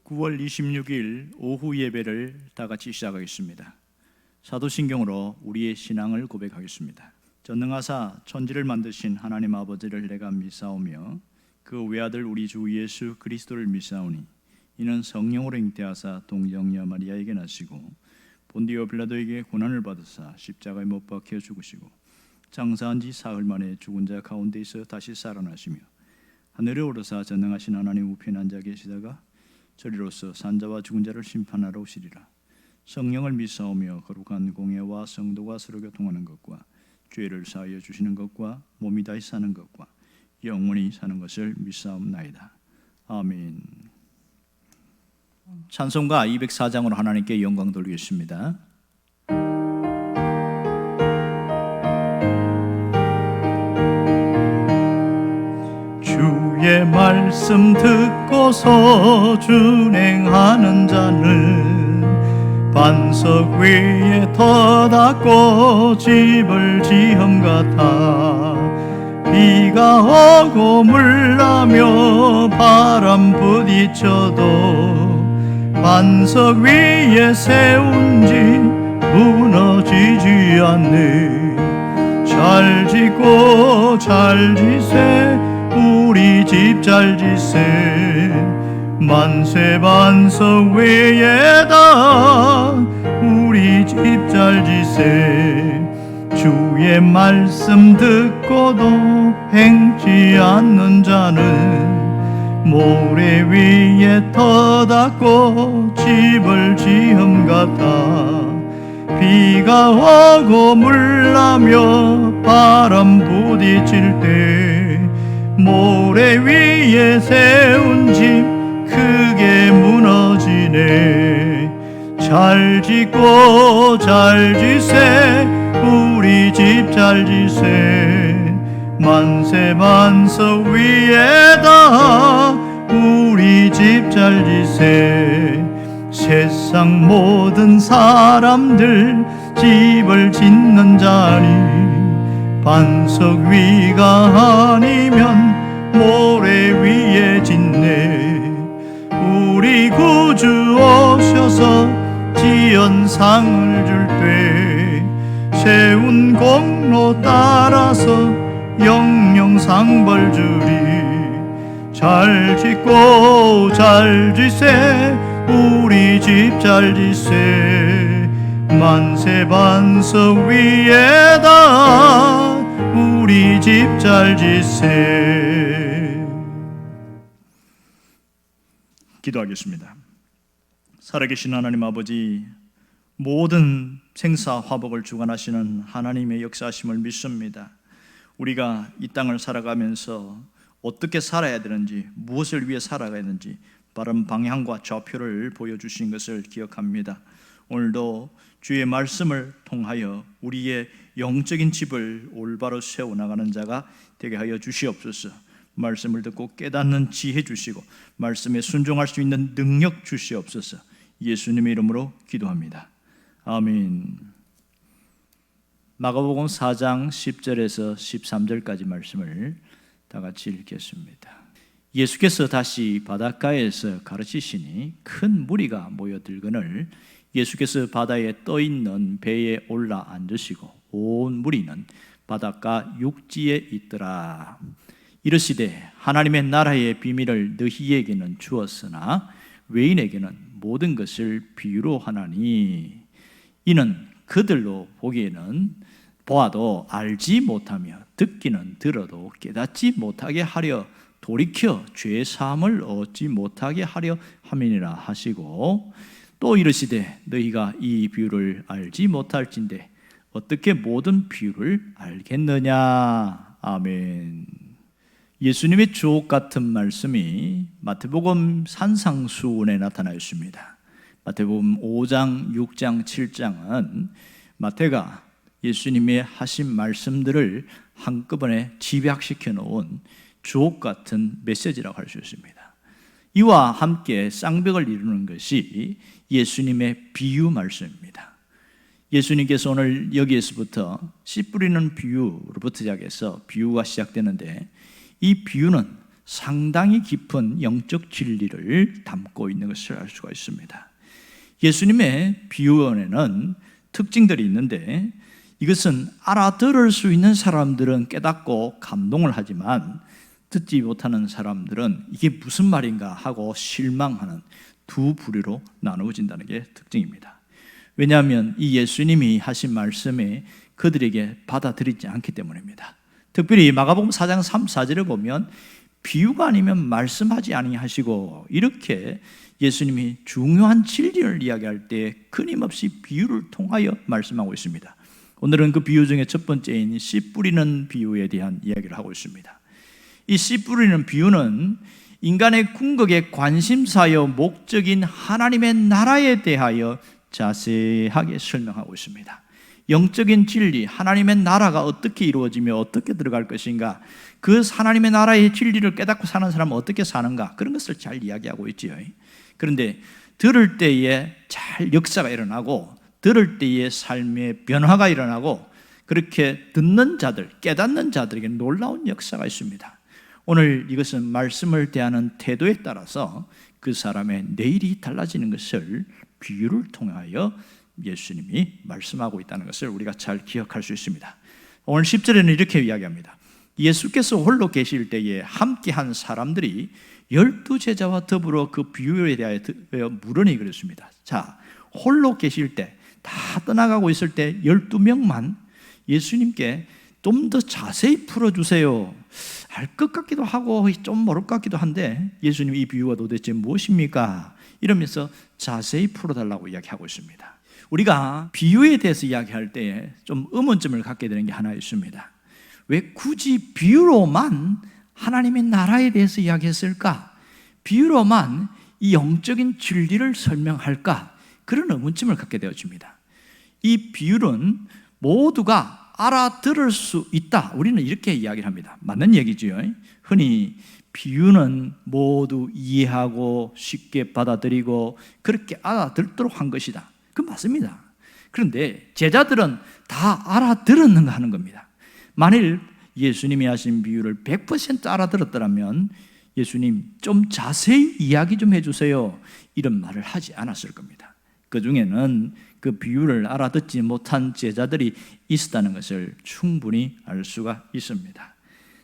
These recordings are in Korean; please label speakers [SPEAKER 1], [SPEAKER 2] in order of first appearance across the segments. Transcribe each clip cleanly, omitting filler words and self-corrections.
[SPEAKER 1] 9월 26일 오후 예배를 다 같이 시작하겠습니다. 사도신경으로 우리의 신앙을 고백하겠습니다. 전능하사 천지를 만드신 하나님 아버지를 내가 믿사오며 그 외아들 우리 주 예수 그리스도를 믿사오니 이는 성령으로 잉태하사 동정녀 마리아에게 나시고 본디오 빌라도에게 고난을 받으사 십자가에 못 박혀 죽으시고 장사한 지 사흘 만에 죽은 자 가운데서 다시 살아나시며 하늘에 오르사 전능하신 하나님 우편에 앉아 계시다가 저리로서 산자와 죽은 자를 심판하러 오시리라. 성령을 믿사오며 거룩한 공예와 성도가 서로 교통하는 것과 죄를 사하여 주시는 것과 몸이 다시 사는 것과 영원히 사는 것을 믿사옵나이다. 아멘. 찬송가 204장으로 하나님께 영광 돌리겠습니다. 주의 말씀 듣고서 준행하는 자는 반석 위에 터닫고 집을 지은 같아. 비가 오고 물나며 바람 부딪혀도 반석 위에 세운 집 무너지지 않네. 잘 짓고 잘 지세 우리 집 잘 지세. 만세 반석 위에다 우리 집 잘 지세. 주의 말씀 듣고도 행치 않는 자는 모래 위에 터닫고 집을 지음 같아. 비가 오고 물나며 바람 부딪힐 때 모래 위에 세운 집 크게 무너지네. 잘 짓고 잘 지세 우리 집 잘 지세. 만세 반석 위에다 우리 집 잘 지세. 세상 모든 사람들 집을 짓는 자리 반석 위가 아니면 모래 위에 짓네. 우리 구주 오셔서 지연상을 줄 때 세운 공로 따라서 영영상 벌 주리. 잘 짓고 잘 지세 우리 집 잘 지세. 만세 반석 위에다 우리 집 잘 지세. 기도하겠습니다. 살아계신 하나님 아버지, 모든 생사 화복을 주관하시는 하나님의 역사하심을 믿습니다. 우리가 이 땅을 살아가면서 어떻게 살아야 되는지, 무엇을 위해 살아가야 되는지 바른 방향과 좌표를 보여주신 것을 기억합니다. 오늘도 주의 말씀을 통하여 우리의 영적인 집을 올바로 세워나가는 자가 되게 하여 주시옵소서. 말씀을 듣고 깨닫는 지혜 주시고 말씀에 순종할 수 있는 능력 주시옵소서. 예수님의 이름으로 기도합니다. 아멘. 마가복음 4장 10절에서 13절까지 말씀을 다 같이 읽겠습니다. 예수께서 다시 바닷가에서 가르치시니 큰 무리가 모여들거늘 예수께서 바다에 떠있는 배에 올라 앉으시고 온 무리는 바닷가 육지에 있더라. 이르시되 하나님의 나라의 비밀을 너희에게는 주었으나 외인에게는 모든 것을 비유로 하나니 이는 그들로 보아도 알지 못하며 듣기는 들어도 깨닫지 못하게 하려 돌이켜 죄 사함을 얻지 못하게 하려 함이니라 하시고 또 이르시되 너희가 이 비유를 알지 못할진대 어떻게 모든 비유를 알겠느냐. 아멘. 예수님의 주옥 같은 말씀이 마태복음 산상수훈에 나타나 있습니다. 마태복음 5장, 6장, 7장은 마태가 예수님의 하신 말씀들을 한꺼번에 집약시켜 놓은 주옥 같은 메시지라고 할 수 있습니다. 이와 함께 쌍벽을 이루는 것이 예수님의 비유 말씀입니다. 예수님께서 오늘 여기에서부터 씨 뿌리는 비유로부터 시작해서 비유가 시작되는데 이 비유는 상당히 깊은 영적 진리를 담고 있는 것을 알 수가 있습니다. 예수님의 비유원에는 특징들이 있는데 이것은 알아들을 수 있는 사람들은 깨닫고 감동을 하지만 듣지 못하는 사람들은 이게 무슨 말인가 하고 실망하는 두 부류로 나누어진다는 게 특징입니다. 왜냐하면 이 예수님이 하신 말씀이 그들에게 받아들이지 않기 때문입니다. 특별히 마가복음 4장 3, 4절을 보면 비유가 아니면 말씀하지 아니하시고, 이렇게 예수님이 중요한 진리를 이야기할 때 끊임없이 비유를 통하여 말씀하고 있습니다. 오늘은 그 비유 중에 첫 번째인 씨 뿌리는 비유에 대한 이야기를 하고 있습니다. 이 씨 뿌리는 비유는 인간의 궁극의 관심사여 목적인 하나님의 나라에 대하여 자세하게 설명하고 있습니다. 영적인 진리, 하나님의 나라가 어떻게 이루어지며 어떻게 들어갈 것인가, 그 하나님의 나라의 진리를 깨닫고 사는 사람은 어떻게 사는가, 그런 것을 잘 이야기하고 있지요. 그런데 들을 때에 잘 역사가 일어나고, 들을 때에 삶의 변화가 일어나고, 그렇게 듣는 자들, 깨닫는 자들에게 놀라운 역사가 있습니다. 오늘 이것은 말씀을 대하는 태도에 따라서 그 사람의 내일이 달라지는 것을 비유를 통하여 예수님이 말씀하고 있다는 것을 우리가 잘 기억할 수 있습니다. 오늘 10절에는 이렇게 이야기합니다. 예수께서 홀로 계실 때에 함께한 사람들이 12제자와 더불어 그 비유에 대하여 물으니 그랬습니다. 자, 홀로 계실 때, 다 떠나가고 있을 때 12명만 예수님께 좀 더 자세히 풀어주세요. 알 것 같기도 하고 좀 모를 것 같기도 한데 예수님 이 비유가 도대체 무엇입니까? 이러면서 자세히 풀어달라고 이야기하고 있습니다. 우리가 비유에 대해서 이야기할 때 좀 의문점을 갖게 되는 게 하나 있습니다. 왜 굳이 비유로만 하나님의 나라에 대해서 이야기했을까? 비유로만 이 영적인 진리를 설명할까? 그런 의문점을 갖게 되어집니다. 이 비유는 모두가 알아들을 수 있다, 우리는 이렇게 이야기를 합니다. 맞는 얘기지요. 흔히 비유는 모두 이해하고 쉽게 받아들이고 그렇게 알아듣도록 한 것이다. 그건 맞습니다. 그런데 제자들은 다 알아들었는가 하는 겁니다. 만일 예수님이 하신 비유를 100% 알아들었더라면 예수님 좀 자세히 이야기 좀 해주세요, 이런 말을 하지 않았을 겁니다. 그 중에는 그 비유를 알아듣지 못한 제자들이 있었다는 것을 충분히 알 수가 있습니다.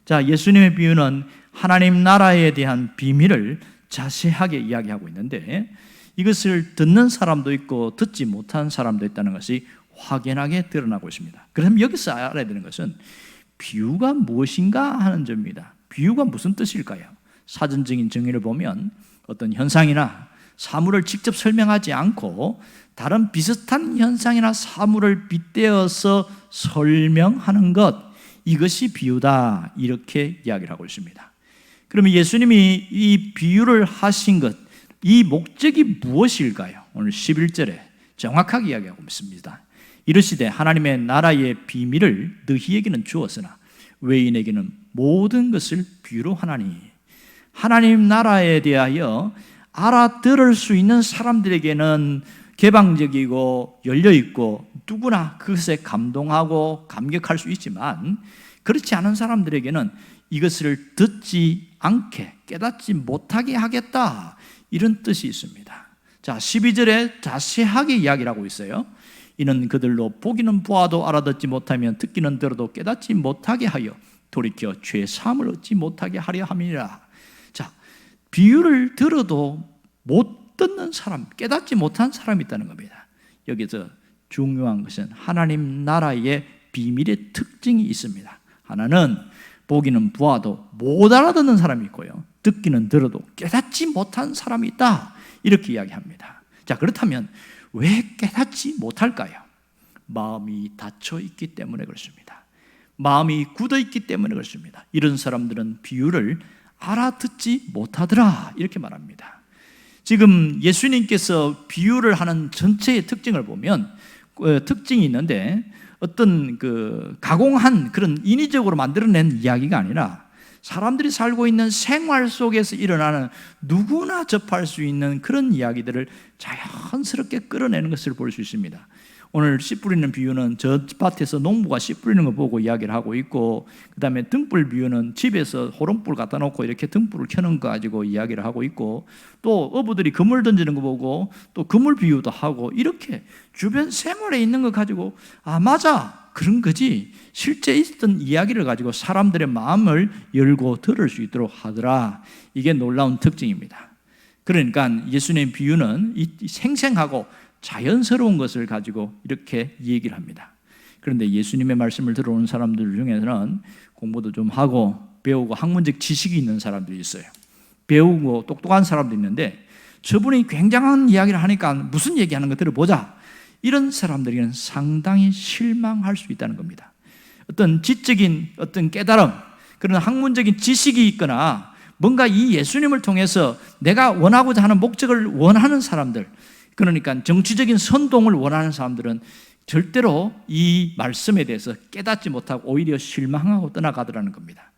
[SPEAKER 1] 자, 예수님의 비유는 하나님 나라에 대한 비밀을 자세하게 이야기하고 있는데 이것을 듣는 사람도 있고 듣지 못한 사람도 있다는 것이 확연하게 드러나고 있습니다. 그럼 여기서 알아야 되는 것은 비유가 무엇인가 하는 점입니다. 비유가 무슨 뜻일까요? 사전적인 정의를 보면 어떤 현상이나 사물을 직접 설명하지 않고 다른 비슷한 현상이나 사물을 빗대어서 설명하는 것, 이것이 비유다, 이렇게 이야기를 하고 있습니다. 그러면 예수님이 이 비유를 하신 것, 이 목적이 무엇일까요? 오늘 11절에 정확하게 이야기하고 있습니다. 이르시되 하나님의 나라의 비밀을 너희에게는 주었으나 외인에게는 모든 것을 비유로 하나니. 하나님 나라에 대하여 알아들을 수 있는 사람들에게는 개방적이고 열려있고 누구나 그것에 감동하고 감격할 수 있지만 그렇지 않은 사람들에게는 이것을 듣지 않게, 깨닫지 못하게 하겠다, 이런 뜻이 있습니다. 자, 12절에 자세하게 이야기를 하고 있어요. 이는 그들로 보기는 보아도 알아듣지 못하면 듣기는 들어도 깨닫지 못하게 하여 돌이켜 죄 사함을 얻지 못하게 하려 함이라. 자, 비유를 들어도 못 듣는 사람, 깨닫지 못한 사람이 있다는 겁니다. 여기서 중요한 것은 하나님 나라의 비밀의 특징이 있습니다. 하나는 보기는 보아도 못 알아듣는 사람이 있고요, 듣기는 들어도 깨닫지 못한 사람이 있다, 이렇게 이야기합니다. 자, 그렇다면 왜 깨닫지 못할까요? 마음이 닫혀 있기 때문에 그렇습니다. 마음이 굳어 있기 때문에 그렇습니다. 이런 사람들은 비유를 알아듣지 못하더라, 이렇게 말합니다. 지금 예수님께서 비유를 하는 전체의 특징을 보면 특징이 있는데 어떤 가공한 그런 인위적으로 만들어낸 이야기가 아니라 사람들이 살고 있는 생활 속에서 일어나는 누구나 접할 수 있는 그런 이야기들을 자연스럽게 끌어내는 것을 볼 수 있습니다. 오늘 씨 뿌리는 비유는 저 밭에서 농부가 씨 뿌리는 거 보고 이야기를 하고 있고, 그 다음에 등불 비유는 집에서 호롱불 갖다 놓고 이렇게 등불을 켜는 거 가지고 이야기를 하고 있고, 또 어부들이 그물 던지는 거 보고 또 그물 비유도 하고, 이렇게 주변 생활에 있는 거 가지고 아 맞아 그런 거지, 실제 있었던 이야기를 가지고 사람들의 마음을 열고 들을 수 있도록 하더라. 이게 놀라운 특징입니다. 그러니까 예수님의 비유는 이 생생하고 자연스러운 것을 가지고 이렇게 얘기를 합니다. 그런데 예수님의 말씀을 들어오는 사람들 중에는 공부도 좀 하고 배우고 학문적 지식이 있는 사람들이 있어요. 배우고 똑똑한 사람도 있는데, 저분이 굉장한 이야기를 하니까 무슨 얘기하는 거 들어보자, 이런 사람들에게는 상당히 실망할 수 있다는 겁니다. 어떤 지적인 어떤 깨달음, 그런 학문적인 지식이 있거나 뭔가 이 예수님을 통해서 내가 원하고자 하는 목적을 원하는 사람들, 그러니까 정치적인 선동을 원하는 사람들은 절대로 이 말씀에 대해서 깨닫지 못하고 오히려 실망하고 떠나가더라는 겁니다.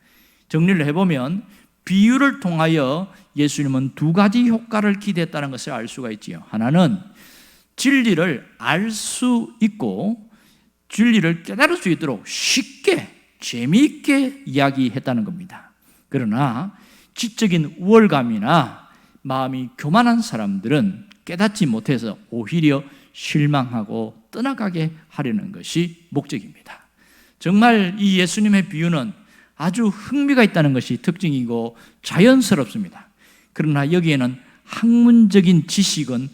[SPEAKER 1] 정리를 해보면 비유를 통하여 예수님은 두 가지 효과를 기대했다는 것을 알 수가 있지요. 하나는 진리를 알 수 있고 진리를 깨달을 수 있도록 쉽게 재미있게 이야기했다는 겁니다. 그러나 지적인 우월감이나 마음이 교만한 사람들은 깨닫지 못해서 오히려 실망하고 떠나가게 하려는 것이 목적입니다. 정말 이 예수님의 비유는 아주 흥미가 있다는 것이 특징이고 자연스럽습니다. 그러나 여기에는 학문적인 지식은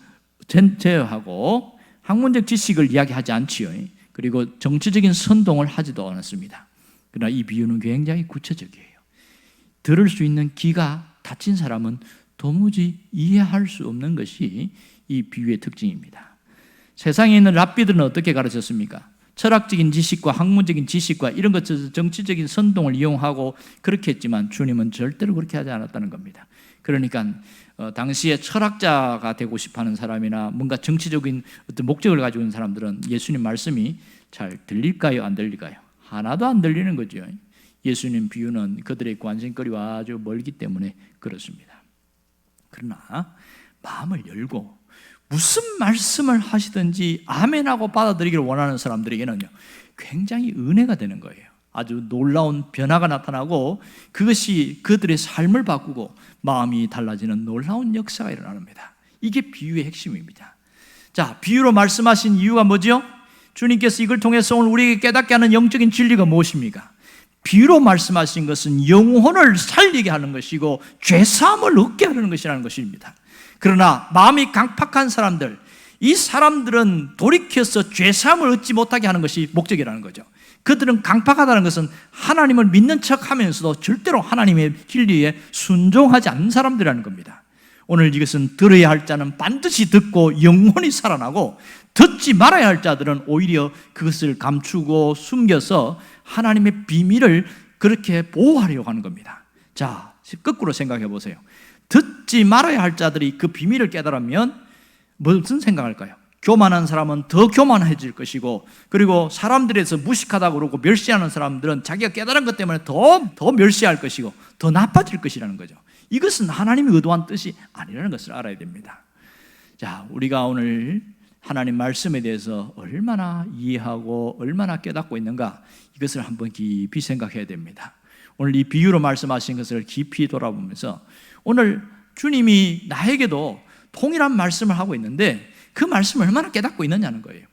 [SPEAKER 1] 제어하고 학문적 지식을 이야기하지 않지요. 그리고 정치적인 선동을 하지도 않았습니다. 그러나 이 비유는 굉장히 구체적이에요. 들을 수 있는 귀가 닫힌 사람은 도무지 이해할 수 없는 것이 이 비유의 특징입니다. 세상에 있는 랍비들은 어떻게 가르쳤습니까? 철학적인 지식과 학문적인 지식과 이런 것, 정치적인 선동을 이용하고 그렇게 했지만 주님은 절대로 그렇게 하지 않았다는 겁니다. 그러니까 당시에 철학자가 되고 싶어하는 사람이나 뭔가 정치적인 어떤 목적을 가지고 있는 사람들은 예수님 말씀이 잘 들릴까요? 안 들릴까요? 하나도 안 들리는 거죠. 예수님 비유는 그들의 관심거리와 아주 멀기 때문에 그렇습니다. 그러나 마음을 열고 무슨 말씀을 하시든지 아멘하고 받아들이기를 원하는 사람들에게는요, 굉장히 은혜가 되는 거예요. 아주 놀라운 변화가 나타나고 그것이 그들의 삶을 바꾸고 마음이 달라지는 놀라운 역사가 일어납니다. 이게 비유의 핵심입니다. 자, 비유로 말씀하신 이유가 뭐죠? 주님께서 이걸 통해서 오늘 우리에게 깨닫게 하는 영적인 진리가 무엇입니까? 비유로 말씀하신 것은 영혼을 살리게 하는 것이고 죄사함을 얻게 하는 것이라는 것입니다. 그러나 마음이 강팍한 사람들, 이 사람들은 돌이켜서 죄사함을 얻지 못하게 하는 것이 목적이라는 거죠. 그들은 강팍하다는 것은 하나님을 믿는 척하면서도 절대로 하나님의 진리에 순종하지 않는 사람들이라는 겁니다. 오늘 이것은 들어야 할 자는 반드시 듣고 영혼이 살아나고, 듣지 말아야 할 자들은 오히려 그것을 감추고 숨겨서 하나님의 비밀을 그렇게 보호하려고 하는 겁니다. 자, 거꾸로 생각해 보세요. 듣지 말아야 할 자들이 그 비밀을 깨달으면 무슨 생각할까요? 교만한 사람은 더 교만해질 것이고, 그리고 사람들에서 무식하다고 그러고 멸시하는 사람들은 자기가 깨달은 것 때문에 더 멸시할 것이고 더 나빠질 것이라는 거죠. 이것은 하나님이 의도한 뜻이 아니라는 것을 알아야 됩니다. 자, 우리가 오늘 하나님 말씀에 대해서 얼마나 이해하고 얼마나 깨닫고 있는가, 이것을 한번 깊이 생각해야 됩니다. 오늘 이 비유로 말씀하신 것을 깊이 돌아보면서 오늘 주님이 나에게도 동일한 말씀을 하고 있는데 그 말씀을 얼마나 깨닫고 있느냐는 거예요.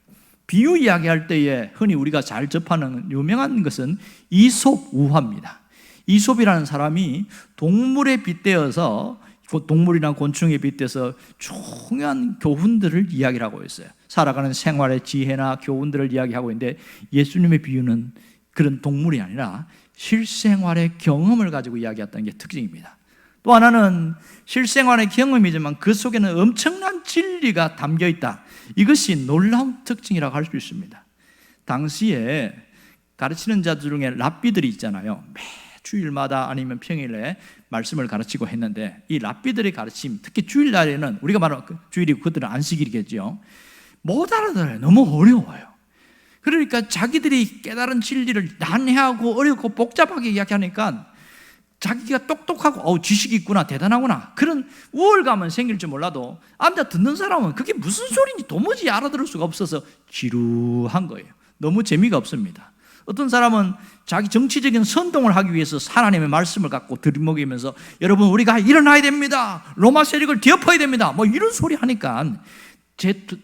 [SPEAKER 1] 비유 이야기할 때에 흔히 우리가 잘 접하는 유명한 것은 이솝 우화입니다. 이솝이라는 사람이 동물에 빗대어서, 동물이나 곤충에 빗대서 중요한 교훈들을 이야기를 하고 있어요. 살아가는 생활의 지혜나 교훈들을 이야기하고 있는데, 예수님의 비유는 그런 동물이 아니라 실생활의 경험을 가지고 이야기했다는 게 특징입니다. 또 하나는 실생활의 경험이지만 그 속에는 엄청난 진리가 담겨 있다. 이것이 놀라운 특징이라고 할 수 있습니다. 당시에 가르치는 자들 중에 랍비들이 있잖아요. 매 주일마다 아니면 평일에 말씀을 가르치고 했는데, 이 랍비들의 가르침, 특히 주일날에는 우리가 말하는 주일이고 그들은 안식일이겠죠. 못 알아들어요. 너무 어려워요. 그러니까 자기들이 깨달은 진리를 난해하고 어렵고 복잡하게 이야기하니까
[SPEAKER 2] 자기가 똑똑하고 지식이 있구나, 대단하구나, 그런 우월감은 생길지 몰라도 앉아 듣는 사람은 그게 무슨 소리인지 도무지 알아들을 수가 없어서 지루한 거예요. 너무 재미가 없습니다. 어떤 사람은 자기 정치적인 선동을 하기 위해서 하나님의 말씀을 갖고 들이먹이면서 여러분 우리가 일어나야 됩니다, 로마 세력을 뒤엎어야 됩니다, 뭐 이런 소리 하니까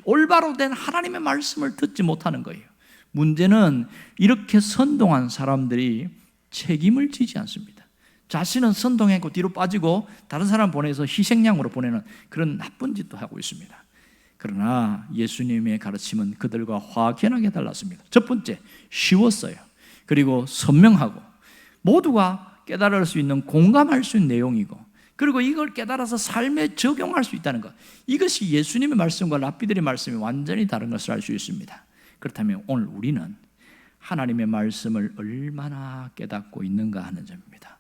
[SPEAKER 2] 올바로 된 하나님의 말씀을 듣지 못하는 거예요. 문제는 이렇게 선동한 사람들이 책임을 지지 않습니다. 자신은 선동했고 뒤로 빠지고 다른 사람 보내서 희생양으로 보내는 그런 나쁜 짓도 하고 있습니다. 그러나 예수님의 가르침은 그들과 확연하게 달랐습니다. 첫 번째, 쉬웠어요. 그리고 선명하고 모두가 깨달을 수 있는, 공감할 수 있는 내용이고, 그리고 이걸 깨달아서 삶에 적용할 수 있다는 것, 이것이 예수님의 말씀과 랍비들의 말씀이 완전히 다른 것을 알 수 있습니다. 그렇다면 오늘 우리는 하나님의 말씀을 얼마나 깨닫고 있는가 하는 점입니다.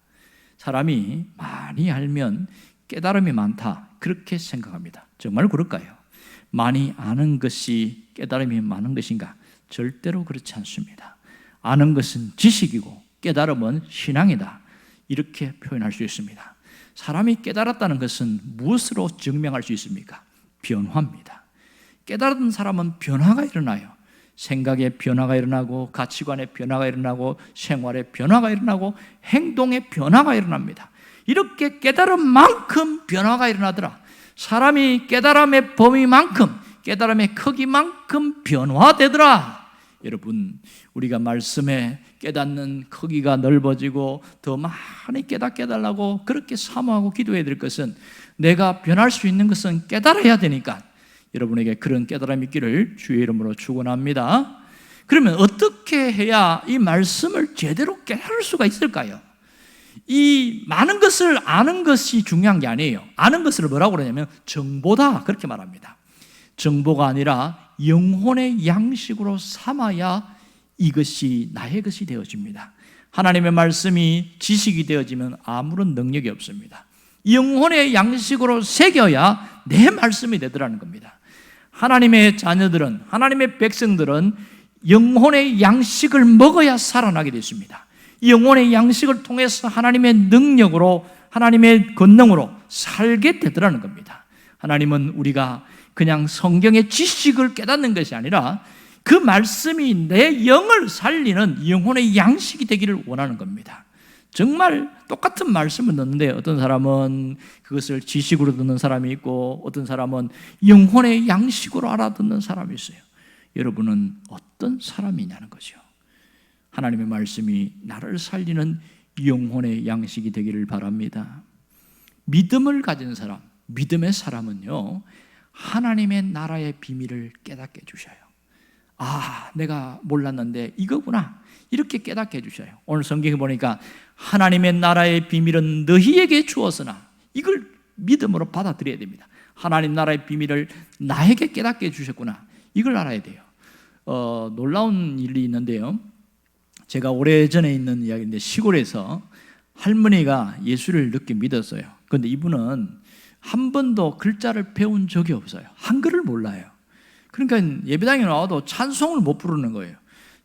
[SPEAKER 2] 사람이 많이 알면 깨달음이 많다, 그렇게 생각합니다. 정말 그럴까요? 많이 아는 것이 깨달음이 많은 것인가? 절대로 그렇지 않습니다. 아는 것은 지식이고 깨달음은 신앙이다, 이렇게 표현할 수 있습니다. 사람이 깨달았다는 것은 무엇으로 증명할 수 있습니까? 변화입니다. 깨달은 사람은 변화가 일어나요. 생각의 변화가 일어나고, 가치관의 변화가 일어나고, 생활의 변화가 일어나고, 행동의 변화가 일어납니다. 이렇게 깨달은 만큼 변화가 일어나더라. 사람이 깨달음의 범위만큼, 깨달음의 크기만큼 변화되더라. 여러분, 우리가 말씀에 깨닫는 크기가 넓어지고 더 많이 깨닫게 해달라고 그렇게 사모하고 기도해야 될 것은, 내가 변할 수 있는 것은 깨달아야 되니까 여러분에게 그런 깨달음이 있기를 주의 이름으로 축원합니다. 그러면 어떻게 해야 이 말씀을 제대로 깨달을 수가 있을까요? 이 많은 것을 아는 것이 중요한 게 아니에요. 아는 것을 뭐라고 그러냐면 정보다, 그렇게 말합니다. 정보가 아니라 영혼의 양식으로 삼아야 이것이 나의 것이 되어집니다. 하나님의 말씀이 지식이 되어지면 아무런 능력이 없습니다. 영혼의 양식으로 새겨야 내 말씀이 되더라는 겁니다. 하나님의 자녀들은, 하나님의 백성들은 영혼의 양식을 먹어야 살아나게 됐습니다. 영혼의 양식을 통해서 하나님의 능력으로, 하나님의 권능으로 살게 되더라는 겁니다. 하나님은 우리가 그냥 성경의 지식을 깨닫는 것이 아니라 그 말씀이 내 영을 살리는 영혼의 양식이 되기를 원하는 겁니다. 정말 똑같은 말씀을 듣는데 어떤 사람은 그것을 지식으로 듣는 사람이 있고, 어떤 사람은 영혼의 양식으로 알아듣는 사람이 있어요. 여러분은 어떤 사람이냐는 거죠. 하나님의 말씀이 나를 살리는 영혼의 양식이 되기를 바랍니다. 믿음을 가진 사람, 믿음의 사람은요, 하나님의 나라의 비밀을 깨닫게 해주셔요. 아, 내가 몰랐는데 이거구나, 이렇게 깨닫게 해주셔요. 오늘 성경에 보니까 하나님의 나라의 비밀은 너희에게 주었으나, 이걸 믿음으로 받아들여야 됩니다. 하나님 나라의 비밀을 나에게 깨닫게 해주셨구나, 이걸 알아야 돼요. 놀라운 일이 있는데요, 제가 오래전에 있는 이야기인데, 시골에서 할머니가 예수를 늦게 믿었어요. 그런데 이분은 한 번도 글자를 배운 적이 없어요. 한글을 몰라요. 그러니까 예배당에 나와도 찬송을 못 부르는 거예요.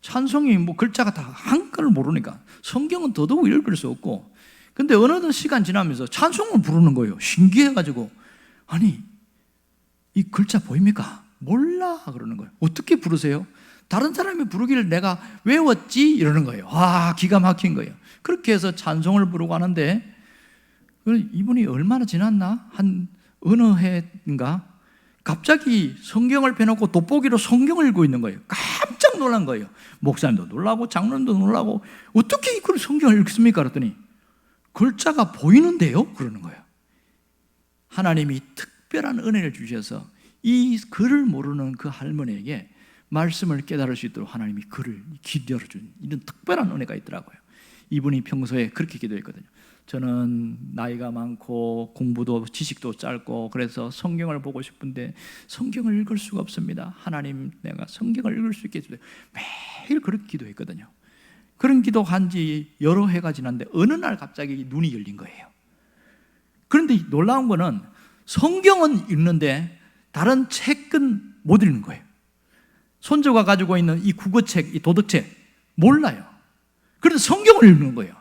[SPEAKER 2] 찬송이 뭐 글자가 다 한글을 모르니까, 성경은 더더욱 읽을 수 없고, 근데 어느 시간 지나면서 찬송을 부르는 거예요. 신기해가지고, 아니 이 글자 보입니까? 몰라 그러는 거예요. 어떻게 부르세요? 다른 사람이 부르기를 내가 외웠지 이러는 거예요. 와, 기가 막힌 거예요. 그렇게 해서 찬송을 부르고 하는데, 이분이 얼마나 지났나? 한 어느 해인가 갑자기 성경을 펴놓고 돋보기로 성경을 읽고 있는 거예요. 깜짝 놀란 거예요. 목사님도 놀라고 장로님도 놀라고, 어떻게 이걸 성경을 읽습니까? 그랬더니 글자가 보이는데요? 그러는 거예요. 하나님이 특별한 은혜를 주셔서 이 글을 모르는 그 할머니에게 말씀을 깨달을 수 있도록 하나님이 글을 열어준 이런 특별한 은혜가 있더라고요. 이분이 평소에 그렇게 기도했거든요. 저는 나이가 많고 공부도 지식도 짧고 그래서 성경을 보고 싶은데 성경을 읽을 수가 없습니다. 하나님, 내가 성경을 읽을 수 있게 해주세요. 매일 그렇게 기도했거든요. 그런 기도한 지 여러 해가 지났는데 어느 날 갑자기 눈이 열린 거예요. 그런데 놀라운 거는 성경은 읽는데 다른 책은 못 읽는 거예요. 손주가 가지고 있는 이 국어책, 이 도덕책 몰라요. 그런데 성경을 읽는 거예요.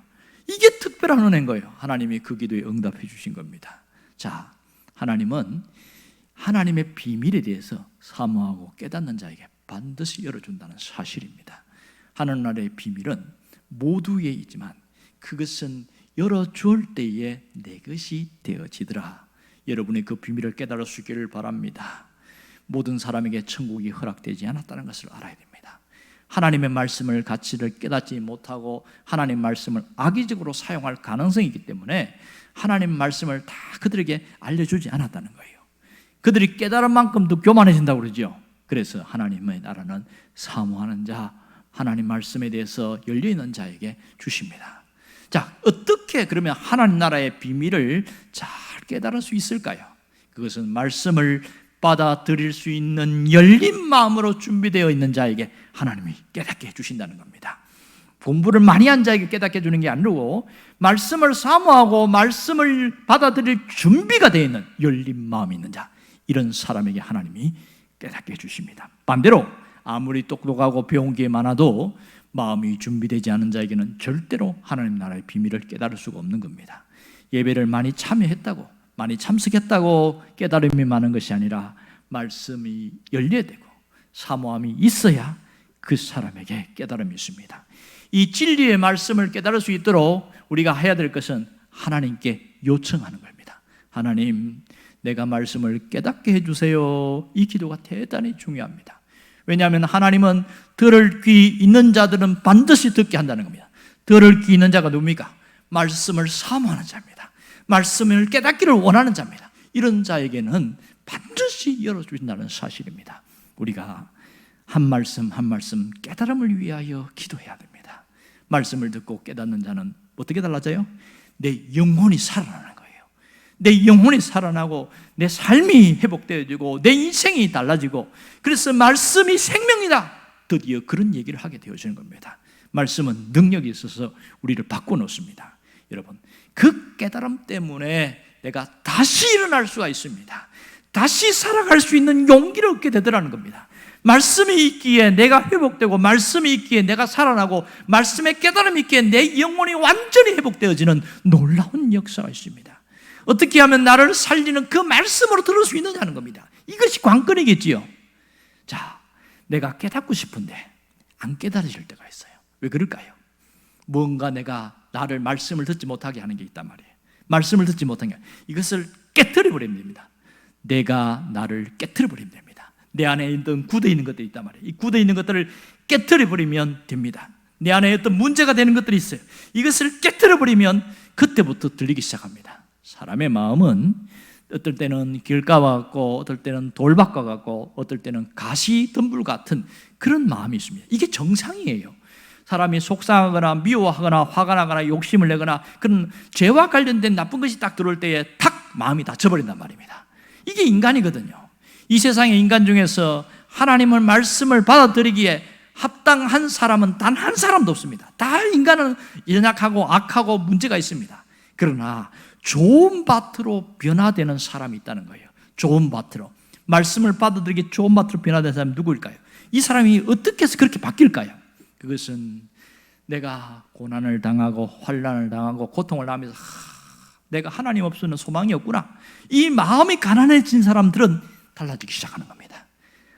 [SPEAKER 2] 이게 특별한 은혜인 거예요. 하나님이 그 기도에 응답해 주신 겁니다. 자, 하나님은 하나님의 비밀에 대해서 사모하고 깨닫는 자에게 반드시 열어준다는 사실입니다. 하나님 나라의 비밀은 모두에 있지만 그것은 열어줄 때에 내 것이 되어지더라. 여러분의 그 비밀을 깨달을 수 있기를 바랍니다. 모든 사람에게 천국이 허락되지 않았다는 것을 알아야 됩니다. 하나님의 말씀을 가치를 깨닫지 못하고 하나님 말씀을 악의적으로 사용할 가능성이 있기 때문에 하나님 말씀을 다 그들에게 알려주지 않았다는 거예요. 그들이 깨달은 만큼도 교만해진다고 그러죠. 그래서 하나님의 나라는 사모하는 자, 하나님 말씀에 대해서 열려있는 자에게 주십니다. 자, 어떻게 그러면 하나님 나라의 비밀을 잘 깨달을 수 있을까요? 그것은 말씀을 받아들일 수 있는 열린 마음으로 준비되어 있는 자에게 하나님이 깨닫게 해주신다는 겁니다. 공부를 많이 한 자에게 깨닫게 해주는 게 아니고 말씀을 사모하고 말씀을 받아들일 준비가 되어 있는 열린 마음이 있는 자, 이런 사람에게 하나님이 깨닫게 해주십니다. 반대로 아무리 똑똑하고 배운 게 많아도 마음이 준비되지 않은 자에게는 절대로 하나님 나라의 비밀을 깨달을 수가 없는 겁니다. 예배를 많이 참여했다고, 많이 참석했다고 깨달음이 많은 것이 아니라 말씀이 열려야 되고 사모함이 있어야 그 사람에게 깨달음이 있습니다. 이 진리의 말씀을 깨달을 수 있도록 우리가 해야 될 것은 하나님께 요청하는 겁니다. 하나님, 내가 말씀을 깨닫게 해주세요. 이 기도가 대단히 중요합니다. 왜냐하면 하나님은 들을 귀 있는 자들은 반드시 듣게 한다는 겁니다. 들을 귀 있는 자가 누굽니까? 말씀을 사모하는 자입니다. 말씀을 깨닫기를 원하는 자입니다. 이런 자에게는 반드시 열어주신다는 사실입니다. 우리가 한 말씀 한 말씀 깨달음을 위하여 기도해야 됩니다. 말씀을 듣고 깨닫는 자는 어떻게 달라져요? 내 영혼이 살아나는 거예요. 내 영혼이 살아나고 내 삶이 회복되어지고 내 인생이 달라지고, 그래서 말씀이 생명이다, 드디어 그런 얘기를 하게 되어지는 겁니다. 말씀은 능력이 있어서 우리를 바꿔놓습니다. 여러분, 그 깨달음 때문에 내가 다시 일어날 수가 있습니다. 다시 살아갈 수 있는 용기를 얻게 되더라는 겁니다. 말씀이 있기에 내가 회복되고, 말씀이 있기에 내가 살아나고, 말씀의 깨달음이 있기에 내 영혼이 완전히 회복되어지는 놀라운 역사가 있습니다. 어떻게 하면 나를 살리는 그 말씀으로 들을 수 있느냐는 겁니다. 이것이 관건이겠지요. 자, 내가 깨닫고 싶은데 안 깨달아질 때가 있어요. 왜 그럴까요? 뭔가 내가 나를 말씀을 듣지 못하게 하는 게 있단 말이에요. 말씀을 듣지 못한 게, 이것을 깨트려 버리면 됩니다. 내가 나를 깨트려 버리면 됩니다. 내 안에 있던 굳어 있는 것들이 있단 말이에요. 이 굳어 있는 것들을 깨트려 버리면 됩니다. 내 안에 어떤 문제가 되는 것들이 있어요. 이것을 깨트려 버리면 그때부터 들리기 시작합니다. 사람의 마음은 어떨 때는 길가와 같고, 어떨 때는 돌밭과 같고, 어떨 때는 가시덤불 같은 그런 마음이 있습니다. 이게 정상이에요. 사람이 속상하거나 미워하거나 화가 나거나 욕심을 내거나 그런 죄와 관련된 나쁜 것이 딱 들어올 때에 탁 마음이 닫혀버린단 말입니다. 이게 인간이거든요. 이 세상의 인간 중에서 하나님의 말씀을 받아들이기에 합당한 사람은 단 한 사람도 없습니다. 다 인간은 연약하고 악하고 문제가 있습니다. 그러나 좋은 밭으로 변화되는 사람이 있다는 거예요. 좋은 밭으로, 말씀을 받아들이기 좋은 밭으로 변화된 사람이 누구일까요? 이 사람이 어떻게 해서 그렇게 바뀔까요? 그것은 내가 고난을 당하고 환난을 당하고 고통을 당하면서 내가 하나님 없으면 소망이 없구나, 이 마음이 가난해진 사람들은 달라지기 시작하는 겁니다.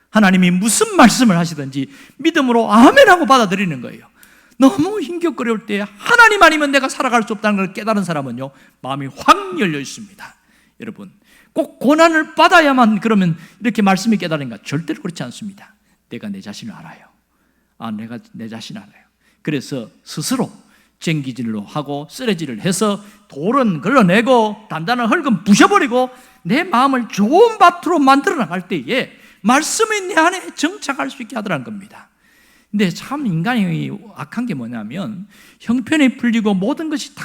[SPEAKER 2] 하나님이 무슨 말씀을 하시든지 믿음으로 아멘하고 받아들이는 거예요. 너무 힘겹거릴 때 하나님 아니면 내가 살아갈 수 없다는 걸 깨달은 사람은요, 마음이 확 열려 있습니다. 여러분, 꼭 고난을 받아야만 그러면 이렇게 말씀이 깨달은가? 절대로 그렇지 않습니다. 내가 내 자신을 알아요. 내가 내 자신을 알아요. 그래서 스스로 쟁기질로 하고 쓰레기를 해서 돌은 걸러내고 단단한 흙은 부셔버리고 내 마음을 좋은 밭으로 만들어 나갈 때에 말씀이 내 안에 정착할 수 있게 하더라는 겁니다. 근데 참 인간이 악한 게 뭐냐면, 형편이 풀리고 모든 것이 다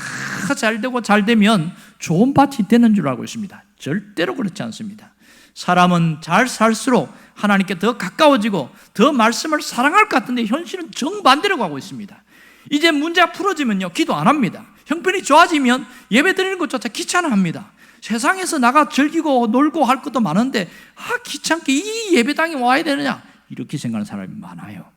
[SPEAKER 2] 잘 되고 잘 되면 좋은 밭이 되는 줄 알고 있습니다. 절대로 그렇지 않습니다. 사람은 잘 살수록 하나님께 더 가까워지고 더 말씀을 사랑할 것 같은데 현실은 정반대로 가고 있습니다. 이제 문제가 풀어지면요, 기도 안 합니다. 형편이 좋아지면 예배 드리는 것조차 귀찮아합니다. 세상에서 나가 즐기고 놀고 할 것도 많은데 귀찮게 이 예배당에 와야 되느냐, 이렇게 생각하는 사람이 많아요.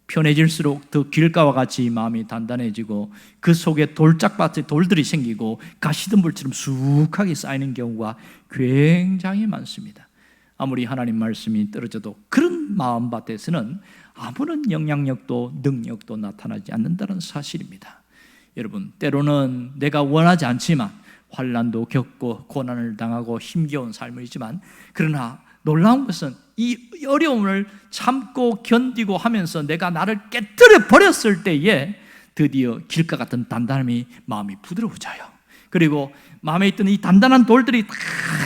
[SPEAKER 2] 편해질수록 더 길가와 같이 마음이 단단해지고 그 속에 돌짝밭에 돌들이 생기고 가시덤불처럼 수북하게 쌓이는 경우가 굉장히 많습니다. 아무리 하나님 말씀이 떨어져도 그런 마음밭에서는 아무런 영향력도 능력도 나타나지 않는다는 사실입니다. 여러분, 때로는 내가 원하지 않지만 환난도 겪고 고난을 당하고 힘겨운 삶이지만, 그러나 놀라운 것은 이 어려움을 참고 견디고 하면서 내가 나를 깨뜨려 버렸을 때에 드디어 길가 같은 단단함이 마음이 부드러워져요. 그리고 마음에 있던 이 단단한 돌들이 다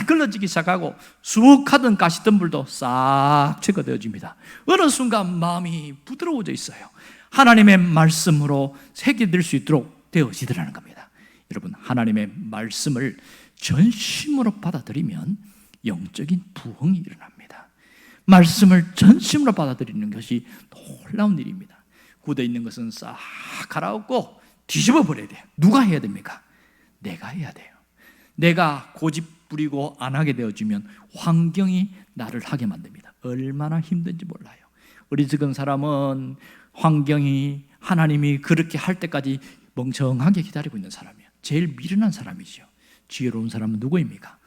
[SPEAKER 2] 걸러지기 시작하고 수북하던 가시덤불도 싹 제거되어집니다. 어느 순간 마음이 부드러워져 있어요. 하나님의 말씀으로 새겨들 수 있도록 되어지더라는 겁니다. 여러분, 하나님의 말씀을 전심으로 받아들이면 영적인 부흥이 일어납니다. 말씀을 전심으로 받아들이는 것이 놀라운 일입니다. 굳어 있는 것은 싹 갈아엎고 뒤집어 버려야 돼요. 누가 해야 됩니까? 내가 해야 돼요. 내가 고집 부리고 안 하게 되어지면 환경이 나를 하게 만듭니다. 얼마나 힘든지 몰라요. 어리석은 사람은 환경이, 하나님이 그렇게 할 때까지 멍청하게 기다리고 있는 사람이에요. 제일 미련한 사람이죠. 지혜로운 사람은 누구입니까?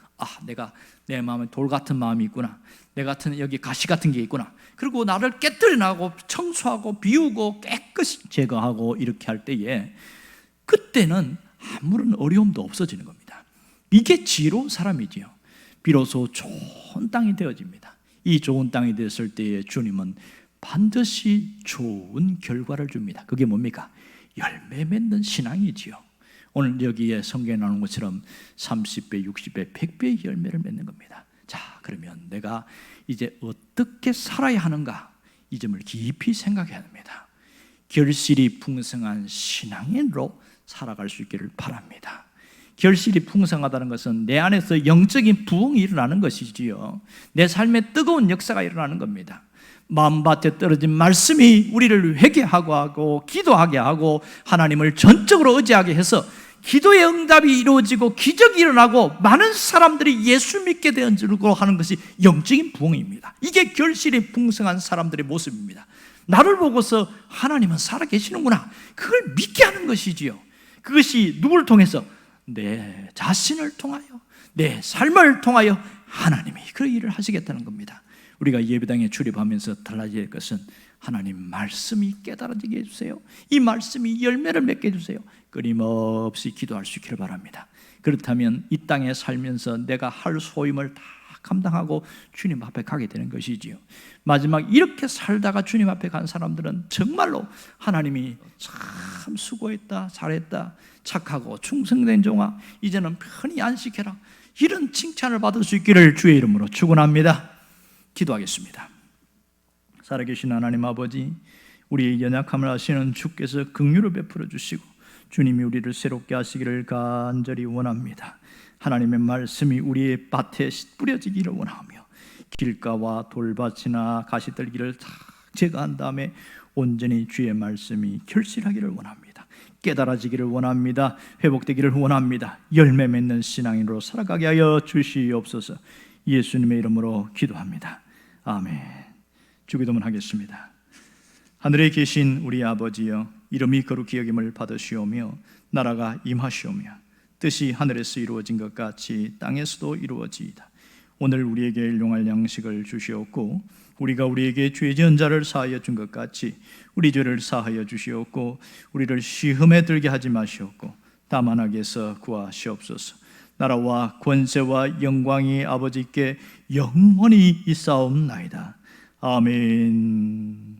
[SPEAKER 2] 내가 내 마음에 돌 같은 마음이 있구나, 내 같은 여기 가시 같은 게 있구나, 그리고 나를 깨뜨려 나가고 청소하고 비우고 깨끗이 제거하고 이렇게 할 때에, 그때는 아무런 어려움도 없어지는 겁니다. 이게 지혜로운 사람이지요. 비로소 좋은 땅이 되어집니다. 이 좋은 땅이 되었을 때에 주님은 반드시 좋은 결과를 줍니다. 그게 뭡니까? 열매 맺는 신앙이지요. 오늘 여기에 성경에 나오는 것처럼 30배, 60배, 100배의 열매를 맺는 겁니다. 자, 그러면 내가 이제 어떻게 살아야 하는가? 이 점을 깊이 생각해야 합니다. 결실이 풍성한 신앙인으로 살아갈 수 있기를 바랍니다. 결실이 풍성하다는 것은 내 안에서 영적인 부흥이 일어나는 것이지요. 내 삶에 뜨거운 역사가 일어나는 겁니다. 마음밭에 떨어진 말씀이 우리를 회개하고 하고 기도하게 하고 하나님을 전적으로 의지하게 해서 기도의 응답이 이루어지고 기적이 일어나고 많은 사람들이 예수 믿게 되어지고 하는 것이 영적인 부흥입니다. 이게 결실이 풍성한 사람들의 모습입니다. 나를 보고서 하나님은 살아계시는구나, 그걸 믿게 하는 것이지요. 그것이 누구를 통해서? 내 자신을 통하여, 내 삶을 통하여 하나님이 그 일을 하시겠다는 겁니다. 우리가 예배당에 출입하면서 달라질 할 것은 하나님 말씀이 깨달아지게 해주세요. 이 말씀이 열매를 맺게 해주세요. 끊임없이 기도할 수 있기를 바랍니다. 그렇다면 이 땅에 살면서 내가 할 소임을 다 감당하고 주님 앞에 가게 되는 것이지요. 마지막 이렇게 살다가 주님 앞에 간 사람들은 정말로 하나님이 참 수고했다, 잘했다, 착하고 충성된 종아, 이제는 편히 안식해라, 이런 칭찬을 받을 수 있기를 주의 이름으로 축원합니다. 기도하겠습니다. 살아계신 하나님 아버지, 우리의 연약함을 아시는 주께서 긍휼을 베풀어 주시고 주님이 우리를 새롭게 하시기를 간절히 원합니다. 하나님의 말씀이 우리의 밭에 뿌려지기를 원하며 길가와 돌밭이나 가시떨기를 다 제거한 다음에 온전히 주의 말씀이 결실하기를 원합니다. 깨달아지기를 원합니다. 회복되기를 원합니다. 열매 맺는 신앙인으로 살아가게 하여 주시옵소서. 예수님의 이름으로 기도합니다. 아멘. 주기도문 하겠습니다. 하늘에 계신 우리 아버지여, 이름이 거룩히 여김을 받으시오며 나라가 임하시오며 뜻이 하늘에서 이루어진 것 같이 땅에서도 이루어지이다. 오늘 우리에게 일용할 양식을 주시옵고 우리가 우리에게 죄 지은 자를 사하여 준 것 같이 우리 죄를 사하여 주시옵고 우리를 시험에 들게 하지 마시옵고 다만 악에서 구하시옵소서. 나라와 권세와 영광이 아버지께 영원히 있사옵나이다. 아멘.